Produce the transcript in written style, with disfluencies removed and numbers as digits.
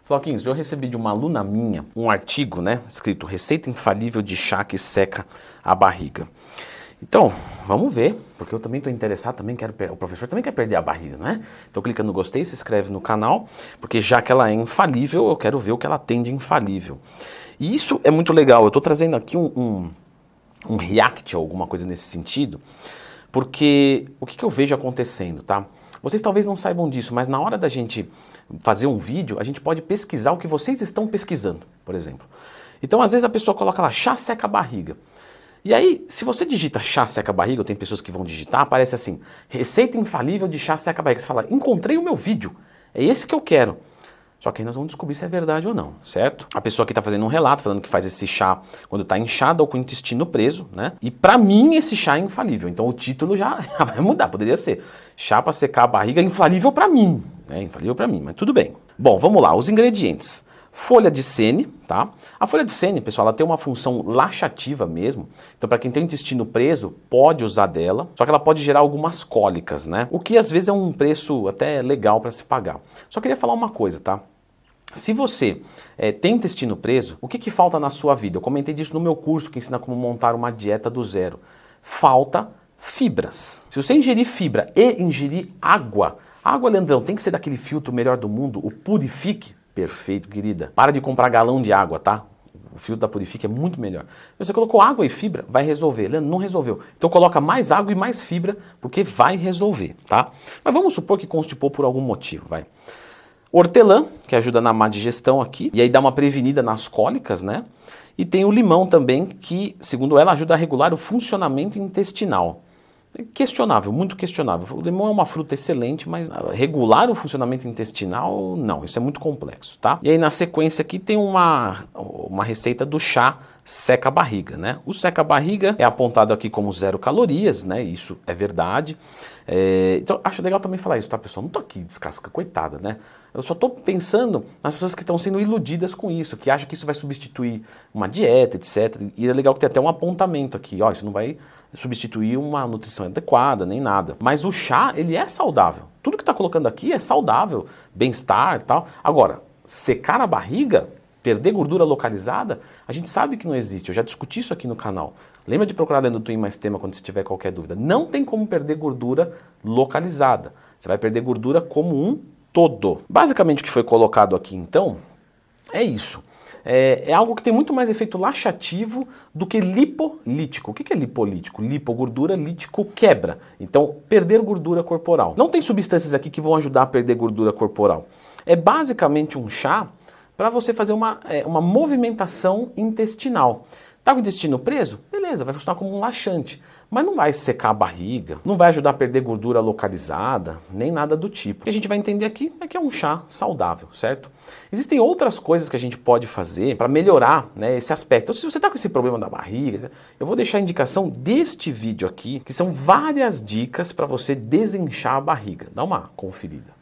Floquinhos, eu recebi de uma aluna minha um artigo, né, escrito Receita Infalível de Chá que Seca a Barriga. Então, vamos ver, porque eu também estou interessado, o professor também quer perder a barriga, não é? Então clica no gostei, se inscreve no canal, porque já que ela é infalível, eu quero ver o que ela tem de infalível. E isso é muito legal, eu estou trazendo aqui um react, alguma coisa nesse sentido, porque o que eu vejo acontecendo, tá? Vocês talvez não saibam disso, mas na hora da gente fazer um vídeo, a gente pode pesquisar o que vocês estão pesquisando, por exemplo. Então, às vezes a pessoa coloca lá, chá seca a barriga. E aí, se você digita chá seca a barriga, ou tem pessoas que vão digitar, aparece assim, receita infalível de chá seca a barriga. Você fala, encontrei o meu vídeo, é esse que eu quero. Só que aí nós vamos descobrir se é verdade ou não, certo? A pessoa aqui está fazendo um relato, falando que faz esse chá quando está inchada ou com o intestino preso, né? E para mim esse chá é infalível. Então o título já vai mudar, poderia ser chá para secar a barriga infalível para mim. É infalível para mim, mas tudo bem. Bom, vamos lá, os ingredientes. Folha de sene, tá? A folha de sene, pessoal, ela tem uma função laxativa mesmo. Então, para quem tem o intestino preso, pode usar dela. Só que ela pode gerar algumas cólicas, né? O que às vezes é um preço até legal para se pagar. Só queria falar uma coisa, tá? Se você tem intestino preso, o que falta na sua vida? Eu comentei disso no meu curso que ensina como montar uma dieta do zero. Falta fibras. Se você ingerir fibra e ingerir água, água, Leandrão, tem que ser daquele filtro melhor do mundo, o Purifique. Perfeito, querida. Para de comprar galão de água, tá? O filtro da Purifique é muito melhor. Você colocou água e fibra, vai resolver. Leandro, não resolveu. Então coloca mais água e mais fibra, porque vai resolver, tá? Mas vamos supor que constipou por algum motivo, vai. Hortelã, que ajuda na má digestão aqui, e aí dá uma prevenida nas cólicas, né? E tem o limão também, que, segundo ela, ajuda a regular o funcionamento intestinal. Questionável, muito questionável. O limão é uma fruta excelente, mas regular o funcionamento intestinal, não, isso é muito complexo, tá? E aí na sequência aqui tem uma receita do chá seca a barriga, né? O seca a barriga é apontado aqui como 0 calorias, né? Isso é verdade. Então acho legal também falar isso, tá, pessoal? Não tô aqui descasca, coitada, né? Eu só tô pensando nas pessoas que estão sendo iludidas com isso, que acham que isso vai substituir uma dieta, etc. E é legal que tem até um apontamento aqui, ó, isso não vai substituir uma nutrição adequada, nem nada. Mas o chá, ele é saudável. Tudo que está colocando aqui é saudável, bem-estar e tal. Agora, secar a barriga, perder gordura localizada, a gente sabe que não existe. Eu já discuti isso aqui no canal. Lembra de procurar Leandro Twin Mais Tema quando você tiver qualquer dúvida. Não tem como perder gordura localizada. Você vai perder gordura como um todo. Basicamente o que foi colocado aqui então é isso. É algo que tem muito mais efeito laxativo do que lipolítico. O que é lipolítico? Lipo, gordura, lítico, quebra. Então, perder gordura corporal. Não tem substâncias aqui que vão ajudar a perder gordura corporal. É basicamente um chá para você fazer uma movimentação intestinal. Tá com o intestino preso? Beleza, vai funcionar como um laxante. Mas não vai secar a barriga, não vai ajudar a perder gordura localizada, nem nada do tipo. O que a gente vai entender aqui é que é um chá saudável, certo? Existem outras coisas que a gente pode fazer para melhorar, né, esse aspecto. Então, se você está com esse problema da barriga, eu vou deixar a indicação deste vídeo aqui, que são várias dicas para você desinchar a barriga. Dá uma conferida.